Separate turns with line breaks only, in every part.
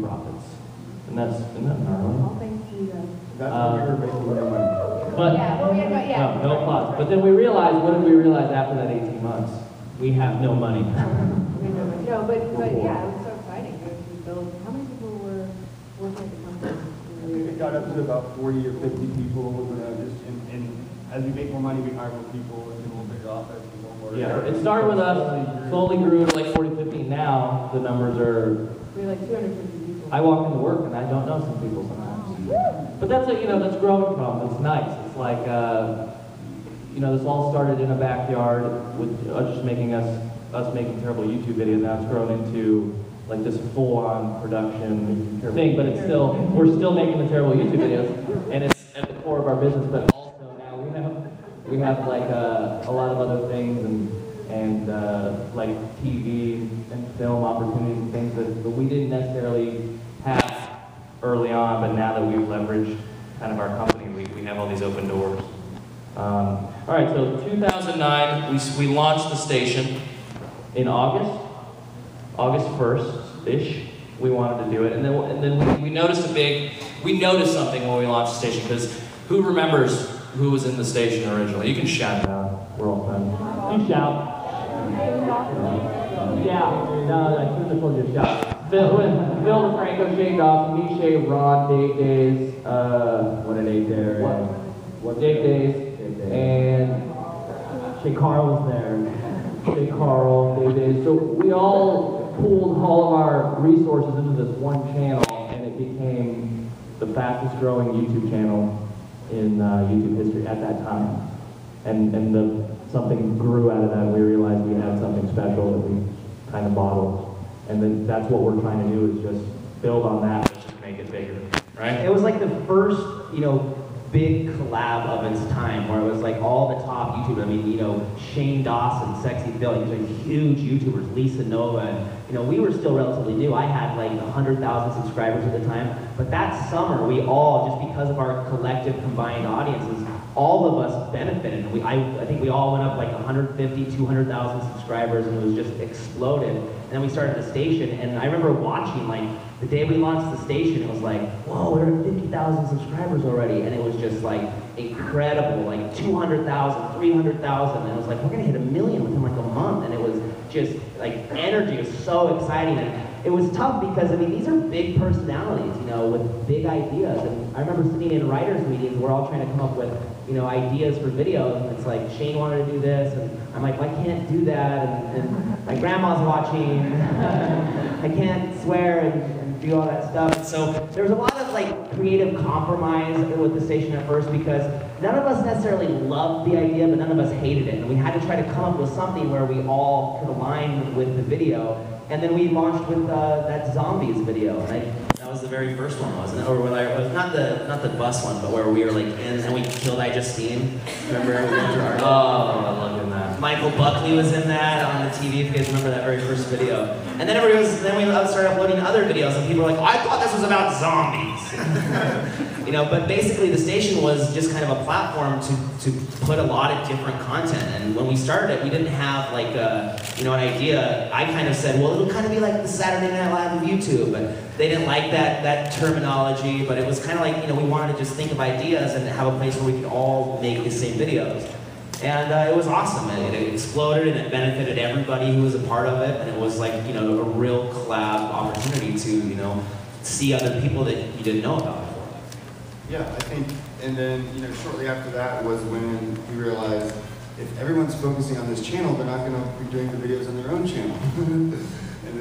profits. And isn't that gnarly?
All thanks to you guys.
That's what we were making no money.
But,
Yeah, well, yeah.
no applause. But then we realized, what did we realize after that 18 months? We have no money.
No, but yeah, it was so exciting. We built, how many people were working at the company?
I think it got up to about 40 or 50 people, just and as we make more money, we hire more people and do a little bigger office and more.
Yeah, it started with us, slowly grew to like 40, 50. Now the numbers are.
We're like 250 people.
I walk into work and I don't know some people sometimes. But that's that's growing from. It's nice. It's like this all started in a backyard with just making us making terrible YouTube videos. Now it's grown into like this full-on production thing. But we're still making the terrible YouTube videos, and it's at the core of our business. But also now we have like a lot of other things and like TV and film opportunities and things that we didn't necessarily have early on, but now that we've leveraged kind of our company, we have all these open doors. All right, so 2009, we launched the station in August 1st-ish. We wanted to do it, and then we noticed something when we launched the station, because who remembers who was in the station originally? You can shout it out. We're all friends. You shout. Yeah, no, I shouldn't have told you to shout. Phil DeFranco, Shane Dawson, me, Shay, Ron, Dave Days, what an 8 there. What Dave Days, and ShayCarl was there. ShayCarl, Dave Days. So we all pooled all of our resources into this one channel, and it became the fastest growing YouTube channel in YouTube history at that time. And something grew out of that. We realized we had something special that we kind of bottled. And then that's what we're trying to do, is just build on that, and just make it bigger, right?
It was like the first, big collab of its time, where it was like all the top YouTubers. I mean, Shane Dawson, Sexy Phil, these are huge YouTubers, LisaNova, and we were still relatively new. I had like 100,000 subscribers at the time, but that summer we all, just because of our collective combined audiences, all of us benefited. I think we all went up like 150, 200,000 subscribers, and it was just exploded. And then we started the station, and I remember watching, like, the day we launched the station, it was like, whoa, we're at 50,000 subscribers already, and it was just like incredible, like 200,000, 300,000, and it was like, we're gonna hit 1 million within like a month, and it was just like energy. It was so exciting, and it was tough because, I mean, these are big personalities, with big ideas, and I remember sitting in writers' meetings, we're all trying to come up with, ideas for videos, and it's like, Shane wanted to do this, and I'm like, well, I can't do that, and my grandma's watching, I can't swear and do all that stuff. So there was a lot of like creative compromise with the station at first, because none of us necessarily loved the idea, but none of us hated it, and we had to try to come up with something where we all could align with the video. And then we launched with that zombies video, right? That was the very first one, wasn't it? Or it was not the bus one, but where we were like in and we killed Justine. Remember?
Oh, I love doing that.
Michael Buckley was in that on the TV, if you guys remember that very first video. And then we started uploading other videos, and people were like, I thought this was about zombies. But basically the station was just kind of a platform to put a lot of different content. And when we started it, we didn't have like an idea. I kind of said, well, it'll kind of be like the Saturday Night Live of YouTube. But they didn't like that terminology, but it was kind of like, we wanted to just think of ideas and have a place where we could all make the same videos. And it was awesome, and it exploded, and it benefited everybody who was a part of it, and it was like, a real collab opportunity to, see other people that you didn't know about before.
Yeah, I think, and then, shortly after that was when we realized if everyone's focusing on this channel, they're not going to be doing the videos on their own channel.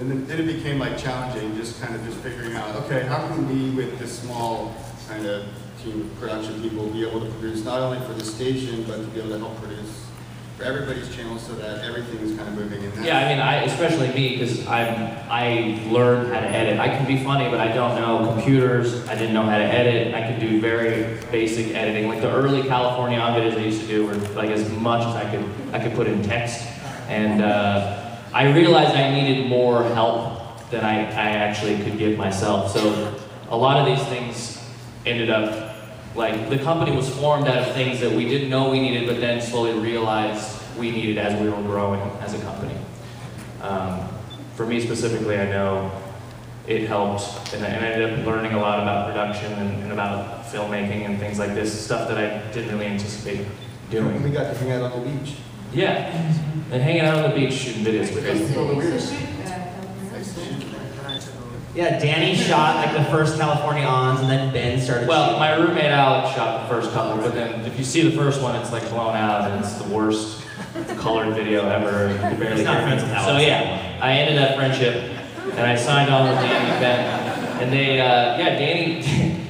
And then it became like challenging, just figuring out, okay, how can we, with this small kind of team of production people, be able to produce not only for the station, but to be able to help produce for everybody's channel so that everything is kind of moving in that.
Yeah, I mean, especially me, because I learned how to edit. I can be funny, but I don't know computers. I didn't know how to edit. I could do very basic editing. Like the early California videos I used to do were like as much as I could put in text. And I realized I needed more help than I actually could give myself. So a lot of these things ended up, like, the company was formed out of things that we didn't know we needed, but then slowly realized we needed as we were growing as a company. For me specifically, I know it helped, and I ended up learning a lot about production and about filmmaking and things like this, stuff that I didn't really anticipate doing.
We got to hang out on the beach.
Yeah, and hanging out on the beach shooting videos was crazy.
Yeah, Danny shot like the first California ons, and then Ben started.
Well, my roommate Alex shot the first couple, but then if you see the first one, it's like blown out, and it's the worst colored video ever. You can barely
He's not
hear
friends
it.
with Alex.
So yeah, I ended that friendship, and I signed on with Danny and Ben, and they,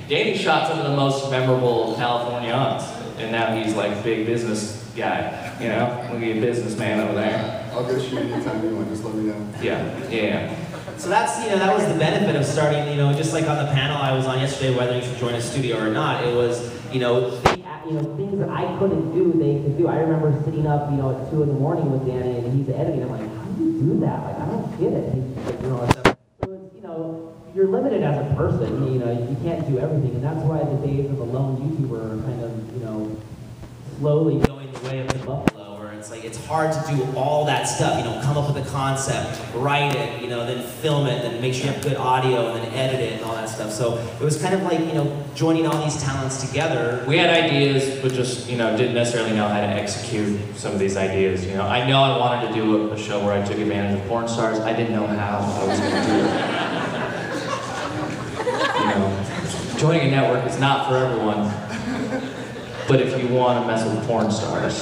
Danny shot some of the most memorable California ons, and now he's like big business guy, you know? Look at your businessman over there.
I'll go shoot anytime you want, just let me know.
Yeah.
So that's, that was the benefit of starting, just like on the panel I was on yesterday, whether you should join a studio or not, it was, things that I couldn't do, they could do. I remember sitting up, at 2 in the morning with Danny, and he's editing. I'm like, how do you do that? Like, I don't get it. He's like, so it's, you're limited as a person. You can't do everything, and that's why the days of a lone YouTuber are kind of, slowly going the way of the buffalo, where it's like, it's hard to do all that stuff, come up with a concept, write it, then film it, then make sure you have good audio, and then edit it, and all that stuff. So it was kind of like, joining all these talents together.
We had ideas, but just, didn't necessarily know how to execute some of these ideas, I know I wanted to do a show where I took advantage of porn stars. I didn't know how I was going to do it. Joining a network is not for everyone. But if you want to mess with porn stars,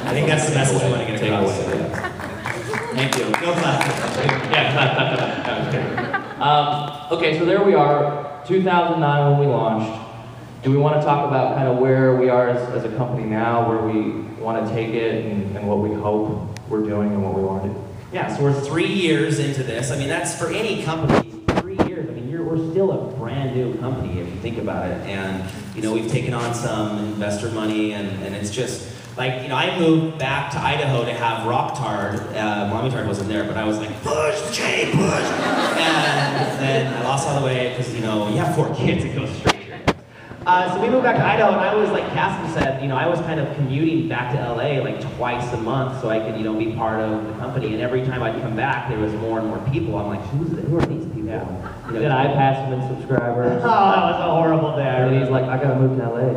I think that's the message we want to get across.
Thank you.
No clap.
Yeah, clap. Okay, so there we are, 2009 when we launched. Do we want to talk about kind of where we are as a company now, where we want to take it, and what we hope we're doing and what we want to do?
Yeah, so we're 3 years into this. I mean, that's for any company, 3 years. I mean, we're still a brand new company if you think about it. And, we've taken on some investor money, and it's just, like, I moved back to Idaho to have Rocktard. Mommy Tard wasn't there, but I was like, push, Jay, push! And then I lost all the way, because, you have 4 kids, it goes straight here. So we moved back to Idaho, and I was, like Kassem said, I was kind of commuting back to LA like twice a month so I could, be part of the company. And every time I'd come back, there was more and more people. I'm like, who are these people?
Yeah. Then I passed him in subscribers.
Oh, that was a horrible day.
And he's like, I gotta move to LA.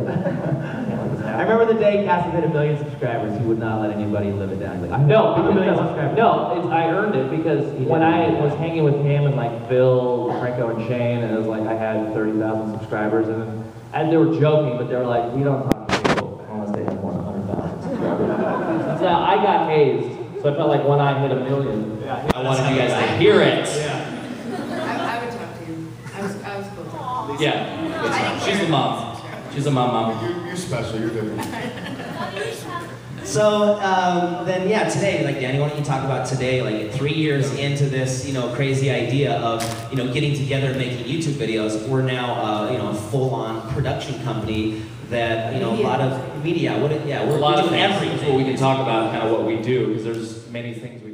I remember the day Kassem hit 1 million subscribers. He would not let anybody live it down. Like,
no, I earned it because when I was hanging with him and like Phil, Franco, and Shane, and it was like I had 30,000 subscribers, and they were joking, but they were like, we don't talk to people unless they have more than 100,000 subscribers. So I got hazed, so I felt like when I hit 1 million, I wanted you guys to hear it.
I would talk to you. I was cool.
Yeah, she's a mom. She's a mom.
You're special, you're different.
So then, today, like Danny, why don't you talk about today, like 3 years into this, crazy idea of, getting together and making YouTube videos. We're now, a full-on production company that, a lot of media. We're
a lot of
doing
things.
everything.
That's what we can talk about, kind of what we do, because there's many things we